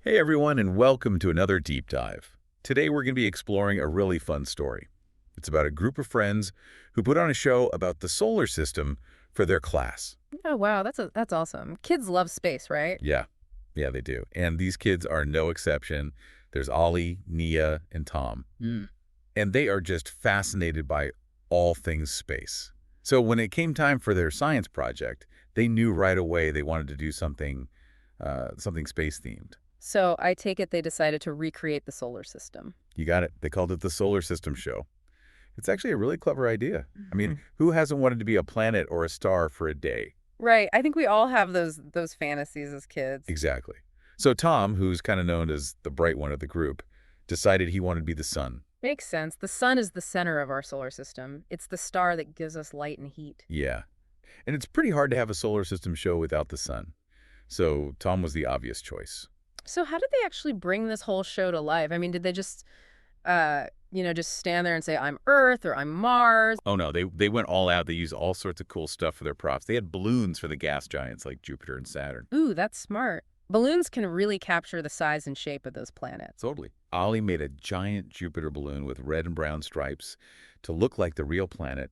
Hey everyone, and welcome to another deep dive. Today we're going to be exploring a really fun story. It's about a group of friends who put on a show about the solar system for their class. Oh, wow, that's awesome. Kids love space, right? Yeah, yeah, they do. And these kids are no exception. There's Ollie, Nia, and Tom. Mm. And they are just fascinated by all things space. So when it came time for their science project, they knew right away they wanted to do something space themed. So I take it they decided to recreate the solar system. You got it. They called it the Solar System Show. It's actually a really clever idea. I mean, Mhm. who hasn't wanted to be a planet or a star for a day? Right. I think we all have those fantasies as kids. Exactly. So Tom, who's kind of known as the bright one of the group, decided he wanted to be the sun. Makes sense. The sun is the center of our solar system. It's the star that gives us light and heat. Yeah. And it's pretty hard to have a solar system show without the sun. So Tom was the obvious choice. So how did they actually bring this whole show to life? I mean, did they just just stand there and say I'm Earth or I'm Mars? Oh no, they went all out. They used all sorts of cool stuff for their props. They had balloons for the gas giants like Jupiter and Saturn. Ooh, that's smart. Balloons can really capture the size and shape of those planets. Totally. Ollie made a giant Jupiter balloon with red and brown stripes to look like the real planet.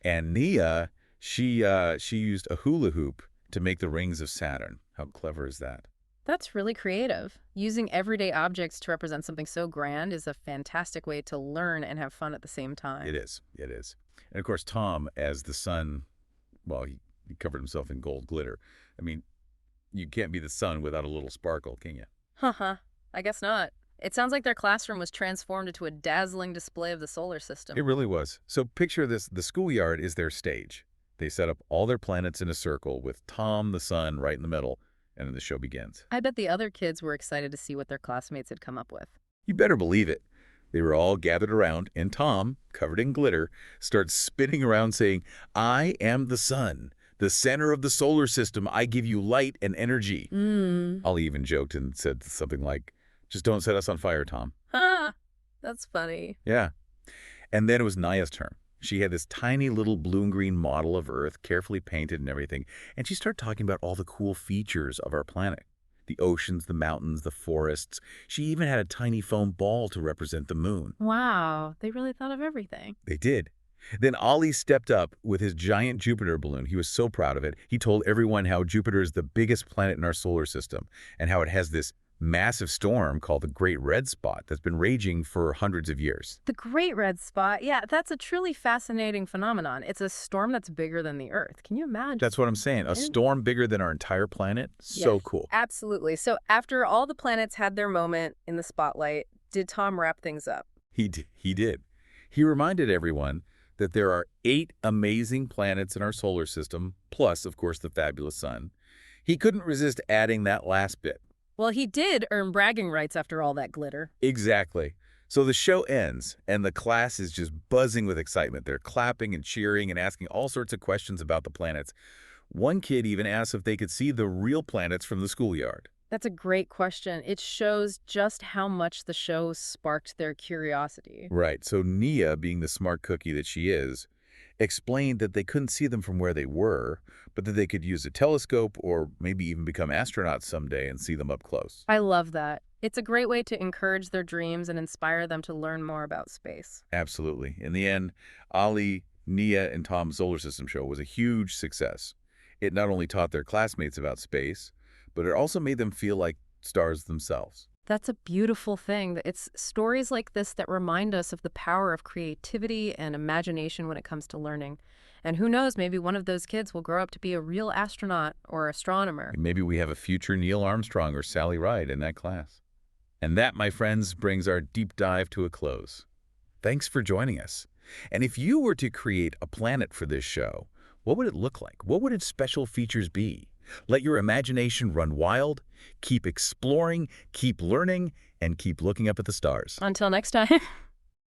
And Nia, she used a hula hoop to make the rings of Saturn. How clever is that? That's really creative. Using everyday objects to represent something so grand is a fantastic way to learn and have fun at the same It time. is. It is. And of course, Tom, as the sun, well, he covered himself in gold glitter. I mean, you can't be the sun without a little sparkle, can you? Haha, I guess not. It sounds like their classroom was transformed into a dazzling display of the solar It system. really was. So picture this, the schoolyard is their stage. They set up all their planets in a circle with Tom, the sun, right in the middle, and then the show begins. I bet the other kids were excited to see what their classmates had come up with. You better believe it. They were all gathered around, and Tom, covered in glitter, starts spinning around saying, I am the sun, the center of the solar system. I give you light and energy. Mmm. Ollie even joked and said something like, just don't set us on fire, Tom. Ha! That's funny. Yeah. And then it was Naya's turn. She had this tiny little blue and green model of Earth, carefully painted and everything, and she started talking about all the cool features of our planet. The oceans, the mountains, the forests. She even had a tiny foam ball to represent the moon. Wow, they really thought of everything. They did. Then Ollie stepped up with his giant Jupiter balloon. He was so proud of it. He told everyone how Jupiter is the biggest planet in our solar system and how it has this massive storm called the Great Red Spot that's been raging for hundreds of years. The Great Red Spot, yeah, that's a truly fascinating phenomenon. It's a storm that's bigger than the Earth. Can you imagine? That's what I'm saying. A And- storm bigger than our entire planet? So Yes, cool. absolutely. So after all the planets had their moment in the spotlight, did Tom wrap things up? He did. He reminded everyone that there are 8 amazing planets in our solar system, plus, of course, the fabulous sun. He couldn't resist adding that last bit. Well, he did earn bragging rights after all that glitter. Exactly. So the show ends, and the class is just buzzing with excitement. They're clapping and cheering and asking all sorts of questions about the planets. One kid even asked if they could see the real planets from the schoolyard. That's a great question. It shows just how much the show sparked their curiosity. Right. So Nia, being the smart cookie that she is, explained that they couldn't see them from where they were, but that they could use a telescope or maybe even become astronauts someday and see them up close. I love that. It's a great way to encourage their dreams and inspire them to learn more about space. Absolutely. In the end, Ollie, Nia, and Tom's solar system show was a huge success. It not only taught their classmates about space, but it also made them feel like stars themselves. That's a beautiful thing. It's stories like this that remind us of the power of creativity and imagination when it comes to learning. And who knows, maybe one of those kids will grow up to be a real astronaut or astronomer. Maybe we have a future Neil Armstrong or Sally Ride in that class. And that, my friends, brings our deep dive to a close. Thanks for joining us. And if you were to create a planet for this show, what would it look like? What would its special features be? Let your imagination run wild, keep exploring, keep learning, and keep looking up at the stars. Until next time.